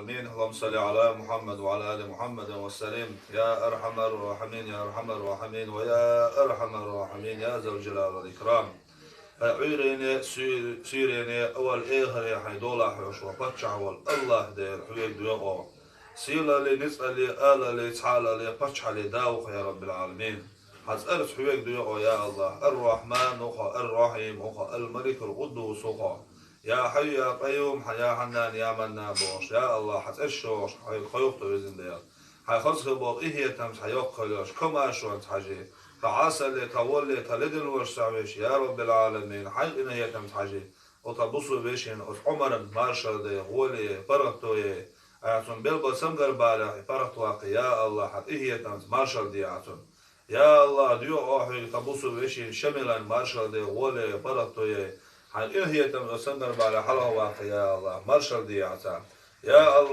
آمين. اللهم صل على محمد وعلى آل محمد وسلم. يا أرحم الراحمين يا أرحم الراحمين ويا أرحم الراحمين يا ذا الجلال والإكرام. عيريني سيريني أول إخر حيدولا حوش وفتشع والله دير حويك ديوغو سيلا لي نسأل لي آلا لي تعالى لي فتشع لي داوخ يا رب العالمين. حسألت حويك ديوغو يا الله الرحمن وخا الرحيم وخا الملك القدوس وخا يا حي يا قيوم يا حنان يا منان بوش يا الله حتأشوش حي خيوق توزن ديال حي خصخ بوغ إيه تمس حيوق خلوش كما أشوانت حاجي تعاسل تولي تلدن ورسعوش يا رب العالمين حي إنه يتمس حاجي وتبصوا بيشين عمر مارشال دي غولي فرقتوي أعطون بيلبا سمقر بالغ فرقتواقي يا الله حت إيه تمس مارشال دي أعطون يا الله ديو أحي تبصوا بيشين شملا مارشال دي غولي فرقتوي حن إيه تمس سمقر بالغ حلوة واقي يا الله مارشال دي أعطون يا الله.